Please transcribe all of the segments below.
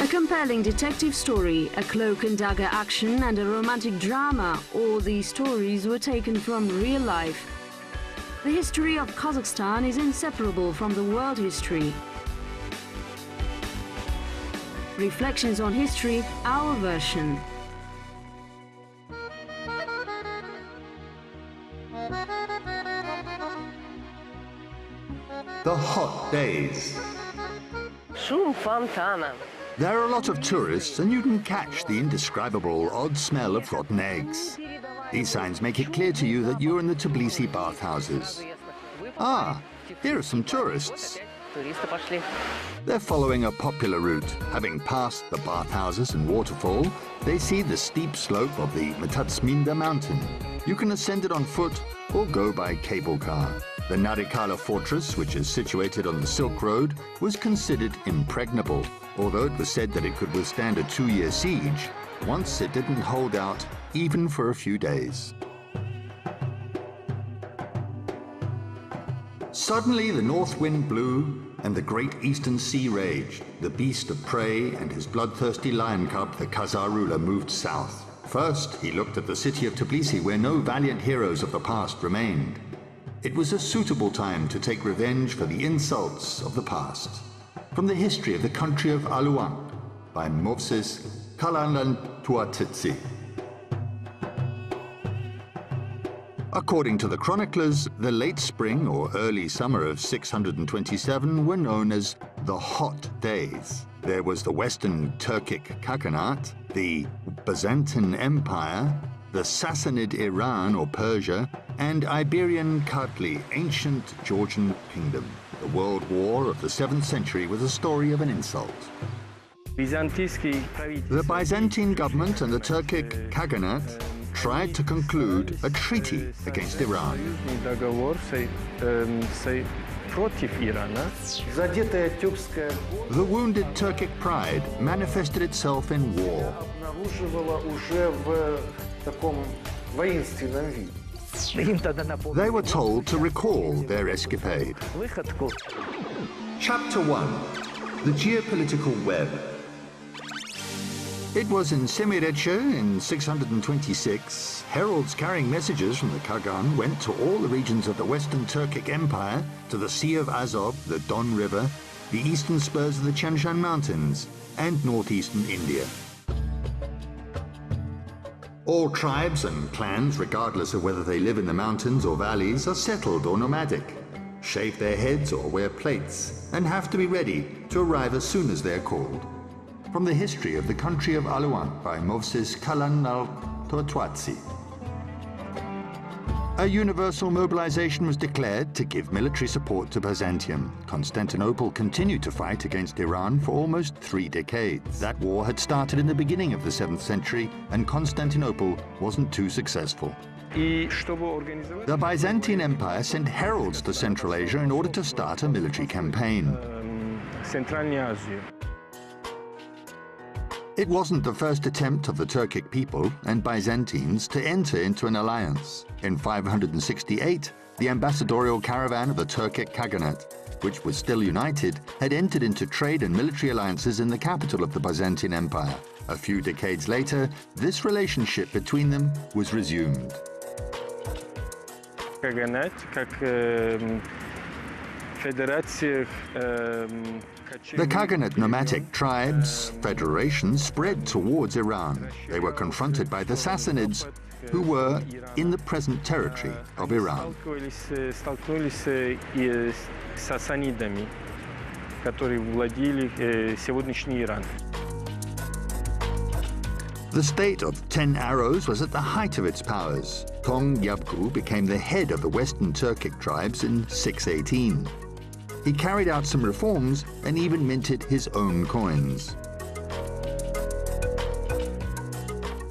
compelling detective story, a cloak and dagger action, and a romantic drama, all these stories were taken from real life. The history of Kazakhstan is inseparable from the world history. Reflections on history, our version. The hot days. Шум фонтана. There are a lot of tourists, and you can catch the indescribable odd smell of rotten eggs. These signs make it clear to you that you're in the Tbilisi bathhouses. Ah, here are some tourists. They're following a popular route. Having passed the bathhouses and waterfall, they see the steep slope of the Metatsminda mountain. You can ascend it on foot or go by cable car. The Narikala fortress, which is situated on the Silk Road, was considered impregnable. Although it was said that it could withstand a 2-year siege, once it didn't hold out even for a few days. Suddenly the north wind blew and the great eastern sea raged. The beast of prey and his bloodthirsty lion cub, the Khazar ruler, moved south. First, he looked at the city of Tbilisi, where no valiant heroes of the past remained. It was a suitable time to take revenge for the insults of the past. From the history of the country of Aluan by Moses Kalantuatitsi. According to the chroniclers, the late spring or early summer of 627 were known as the hot days. There was the Western Turkic Kaghanate, the Byzantine Empire, the Sassanid Iran or Persia, and Iberian Kartli, ancient Georgian kingdom. The World War of the 7th century was a story of an insult. The Byzantine government and the Turkic Kaghanate tried to conclude a treaty against Iran. The wounded Turkic pride manifested itself in war. They were told to recall their escapade. Chapter 1. The Geopolitical Web. It was in Semireche in 626, heralds carrying messages from the Kagan went to all the regions of the Western Turkic Empire, to the Sea of Azov, the Don River, the eastern spurs of the Tian Shan Mountains, and northeastern India. All tribes and clans, regardless of whether they live in the mountains or valleys, are settled or nomadic, shave their heads or wear plates, and have to be ready to arrive as soon as they're called. From the history of the country of Aluan by Moses Kalantuatitsi. A universal mobilization was declared to give military support to Byzantium. Constantinople continued to fight against Iran for almost 3 decades. That war had started in the beginning of the 7th century, and Constantinople wasn't too successful. The Byzantine Empire sent heralds to Central Asia in order to start a military campaign. It wasn't the first attempt of the Turkic people and Byzantines to enter into an alliance. In 568, the ambassadorial caravan of the Turkic Kaghanate, which was still united, had entered into trade and military alliances in the capital of the Byzantine Empire. A few decades later, this relationship between them was resumed. The Kaghanate nomadic tribes, federations, spread towards Iran. They were confronted by the Sassanids, who were in the present territory of Iran. The state of 10 Arrows was at the height of its powers. Tong Yabgu became the head of the Western Turkic tribes in 618. He carried out some reforms and even minted his own coins.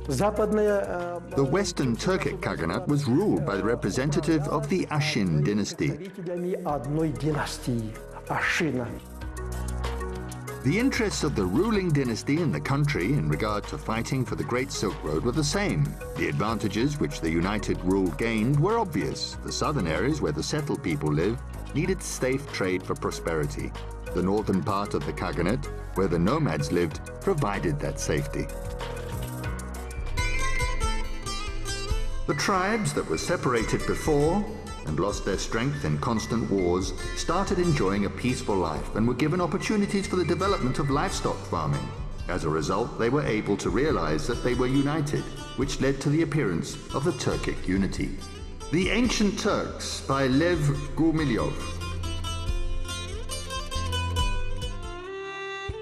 The Western Turkic Kaghanate was ruled by the representative of the Ashin dynasty. The interests of the ruling dynasty in the country in regard to fighting for the Great Silk Road were the same. The advantages which the united rule gained were obvious. The southern areas where the settled people lived needed safe trade for prosperity. The northern part of the Kaghanate where the nomads lived, provided that safety. The tribes that were separated before and lost their strength in constant wars started enjoying a peaceful life and were given opportunities for the development of livestock farming. As a result, they were able to realize that they were united, which led to the appearance of the Turkic unity. The Ancient Turks by Lev Gumilyov.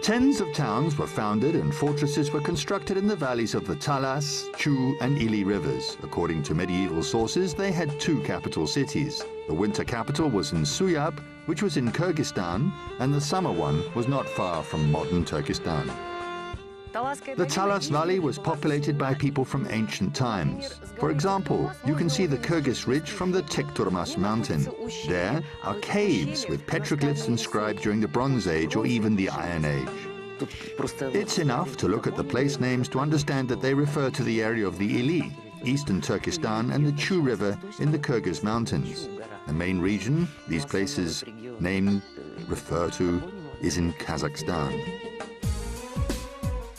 Tens of towns were founded and fortresses were constructed in the valleys of the Talas, Chu and Ili rivers. According to medieval sources, they had two capital cities. The winter capital was in Suyab, which was in Kyrgyzstan, and the summer one was not far from modern Turkestan. The Talas Valley was populated by people from ancient times. For example, you can see the Kyrgyz Ridge from the Tekturmas mountain. There are caves with petroglyphs inscribed during the Bronze Age or even the Iron Age. It's enough to look at the place names to understand that they refer to the area of the Ili, eastern Turkestan, and the Chu River in the Kyrgyz mountains. The main region these places named refer to is in Kazakhstan.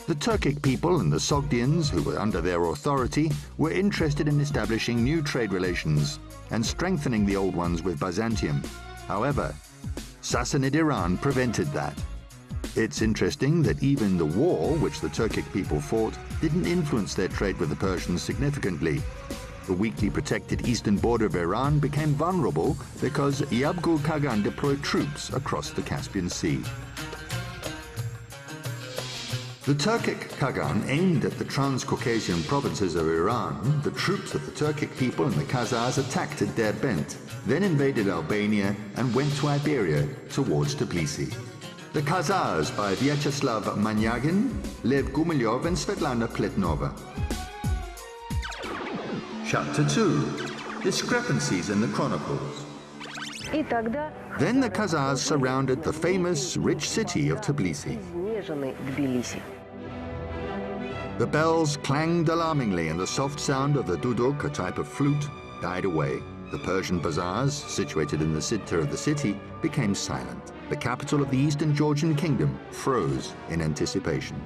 The Turkic people and the Sogdians, who were under their authority, were interested in establishing new trade relations and strengthening the old ones with Byzantium. However, Sassanid Iran prevented that. It's interesting that even the war which the Turkic people fought didn't influence their trade with the Persians significantly. The weakly protected eastern border of Iran became vulnerable because Yabgul Kagan deployed troops across the Caspian Sea. The Turkic Kagan aimed at the Transcaucasian provinces of Iran. The troops of the Turkic people and the Kazars attacked at Derbent, then invaded Albania and went to Iberia towards Tbilisi. The Kazars by Vyacheslav Manyagin, Lev Gumilyov and Svetlana Pletnova. Chapter 2. Discrepancies in the Chronicles. Then the Kazars surrounded the famous, rich city of Tbilisi. The bells clanged alarmingly and the soft sound of the duduk, a type of flute, died away. The Persian bazaars, situated in the center of the city, became silent. The capital of the Eastern Georgian kingdom froze in anticipation.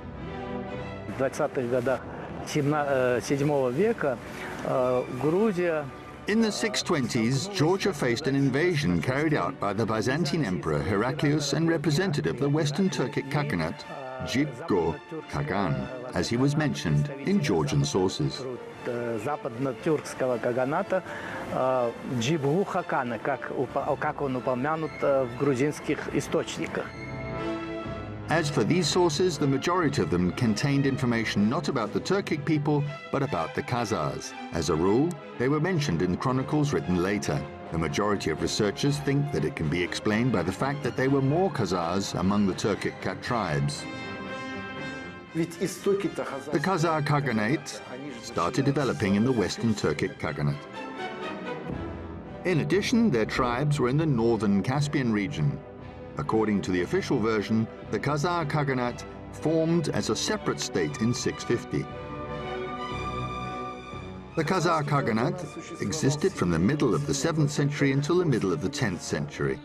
In the 620s, Georgia faced an invasion carried out by the Byzantine Emperor Heraclius and representative of the Western Turkic Khaganate, Jibek Kagan, as he was mentioned in Georgian sources. Западно-тюркского каганата Джибгу Хакана, как он упомянут в грузинских источниках. As for these sources, the majority of them contained information not about the Turkic people, but about the Kazars. As a rule, they were mentioned in chronicles written later. The majority of researchers think that it can be explained by the fact that there were more Kazars among the Turkic tribes. The Khazar Khaganate started developing in the Western Turkic Khaganate. In addition, their tribes were in the northern Caspian region. According to the official version, the Khazar Khaganate formed as a separate state in 650. The Khazar Khaganate existed from the middle of the 7th century until the middle of the 10th century.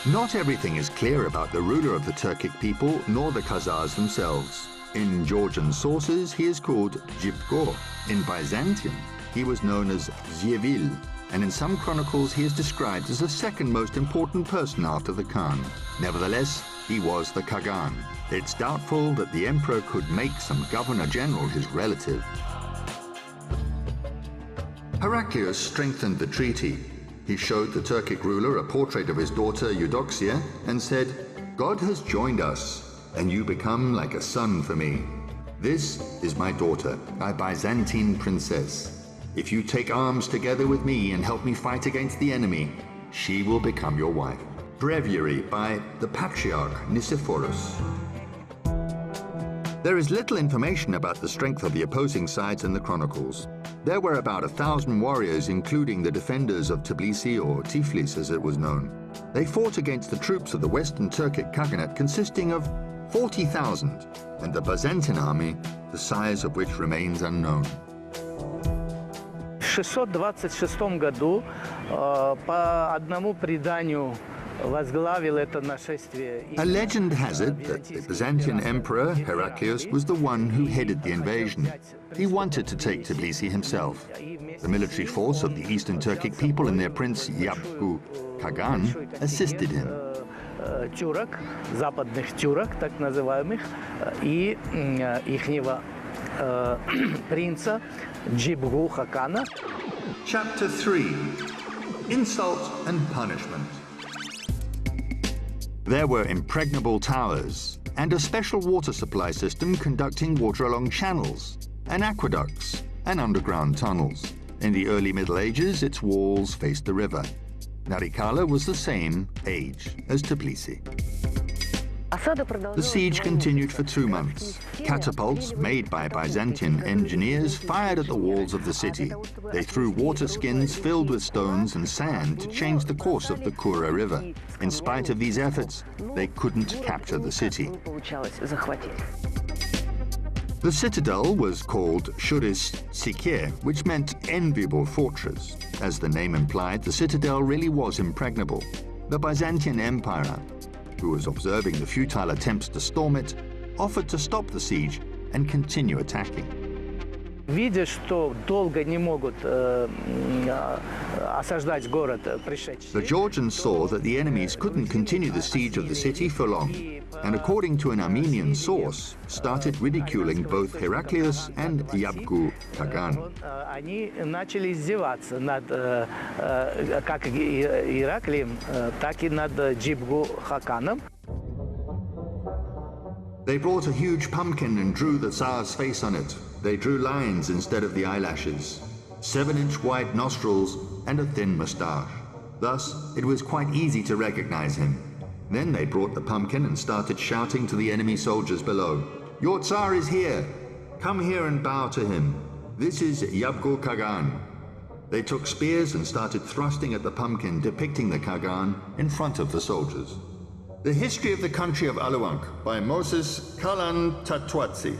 Not everything is clear about the ruler of the Turkic people, nor the Khazars themselves. In Georgian sources, he is called Jibek. In Byzantium, he was known as Zievil, and in some chronicles he is described as the second most important person after the Khan. Nevertheless, he was the Khagan. It's doubtful that the emperor could make some governor-general his relative. Heraclius strengthened the treaty. He showed the Turkic ruler a portrait of his daughter Eudoxia and said, "God has joined us, and you become like a son for me. This is my daughter, a Byzantine princess. If you take arms together with me and help me fight against the enemy, she will become your wife." Breviary by the Patriarch Nicephorus. There is little information about the strength of the opposing sides in the chronicles. There were about 1,000 warriors, including the defenders of Tbilisi, or Tiflis as it was known. They fought against the troops of the Western Turkic Khaganate, consisting of 40,000, and the Byzantine army, the size of which remains unknown. В 626 году, по одному преданию, возглавил это нашествие. A legend has it that the Byzantine Emperor Heraclius was the one who headed the invasion. He wanted to take Tbilisi himself. The military force of the Eastern Turkic people and their prince Yabgu Kagan assisted him. Тюрок, западных тюрок, так называемых, и ихнего принца Джибгу Хакана. Chapter 3. Insult and Punishment. There were impregnable towers and a special water supply system conducting water along channels, and aqueducts and underground tunnels. In the early Middle Ages, its walls faced the river. Narikala was the same age as Tbilisi. The siege continued for 2 months. Catapults made by Byzantine engineers fired at the walls of the city. They threw water skins filled with stones and sand to change the course of the Kura River. In spite of these efforts, they couldn't capture the city. The citadel was called Shuris Sikir, which meant enviable fortress. As the name implied, the citadel really was impregnable. The Byzantine Empire, who was observing the futile attempts to storm it, offered to stop the siege and continue attacking. Видя, что долго не могут осаждать город пришедшие. The Georgians saw that the enemies couldn't continue the siege of the city for long, and according to an Armenian source, started ridiculing both Heraclius and Yabgu Kagan. Они начали издеваться над как Ираклием, так и над Джибгу Хаканом. They brought a huge pumpkin and drew the Tsar's face on it. They drew lines instead of the eyelashes, 7-inch wide nostrils, and a thin moustache. Thus, it was quite easy to recognize him. Then they brought the pumpkin and started shouting to the enemy soldiers below, "Your Tsar is here! Come here and bow to him. This is Yabgu Kagan." They took spears and started thrusting at the pumpkin depicting the Kagan in front of the soldiers. The History of the Country of Aluank by Moses Kalan Tatwatsi.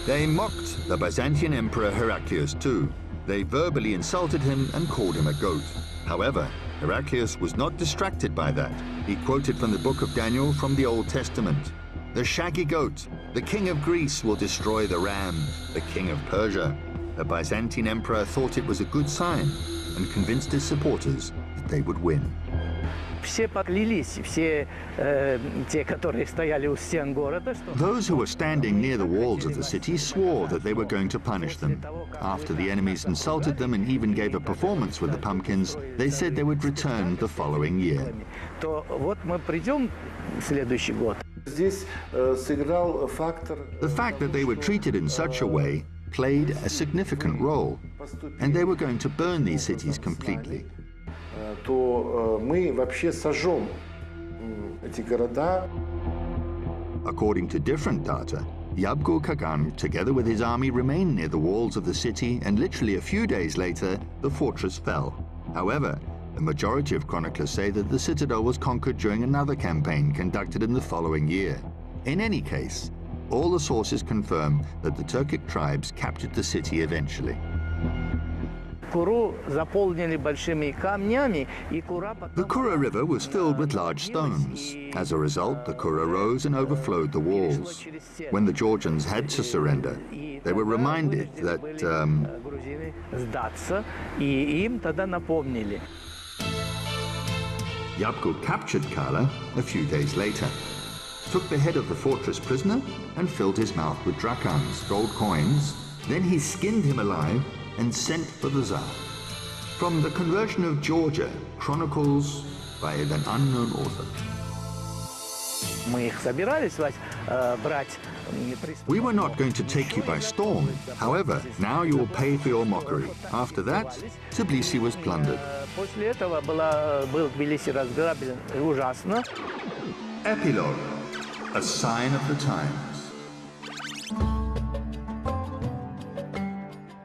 They mocked the Byzantine Emperor Heraclius too. They verbally insulted him and called him a goat. However, Heraclius was not distracted by that. He quoted from the book of Daniel from the Old Testament. "The shaggy goat, the king of Greece will destroy the ram, the king of Persia." The Byzantine emperor thought it was a good sign and convinced his supporters that they would win. Все поклялись, все те, которые стояли у стен города, что Those who were standing near the walls of the city swore that they were going to punish them. After the enemies insulted them and even gave a performance with the pumpkins, they said they would return the following year. то вот мы придем в следующий год. Здесь сыграл фактор. The fact that they were treated in such a way played a significant role, and they were going to burn these cities completely. То мы вообще сожжем эти города. According to different data, Yabgu Kagan, together with his army, remained near the walls of the city, and literally a few days later, the fortress fell. However, the majority of chroniclers say that the citadel was conquered during another campaign conducted in the following year. In any case, all the sources confirm that the Turkic tribes captured the city eventually. Куру заполнили большими камнями, и Кура The Kura River was filled with large stones. As a result, the Kura rose and overflowed the walls. When the Georgians had to surrender, they were reminded that грузины сдаться, и им тогда напомнили. Yabgu captured Kala a few days later, took the head of the fortress prisoner and filled his mouth with drachms, gold coins. Then he skinned him alive and sent for the Tsar. From the Conversion of Georgia, Chronicles by an unknown author. Мы их собирались брать. We were not going to take you by storm. However, now you will pay for your mockery. After that, Tbilisi was plundered. После этого был Тбилиси разграблен ужасно. Epilogue, a sign of the times.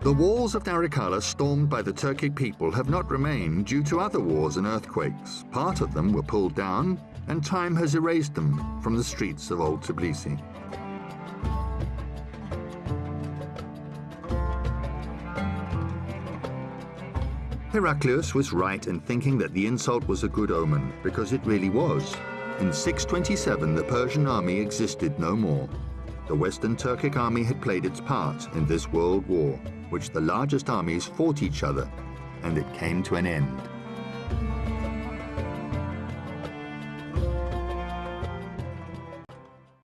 The walls of Narikala stormed by the Turkic people have not remained due to other wars and earthquakes. Part of them were pulled down, and time has erased them from the streets of old Tbilisi. Heraclius was right in thinking that the insult was a good omen, because it really was. In 627, the Persian army existed no more. The Western Turkic army had played its part in this world war, which the largest armies fought each other, and it came to an end.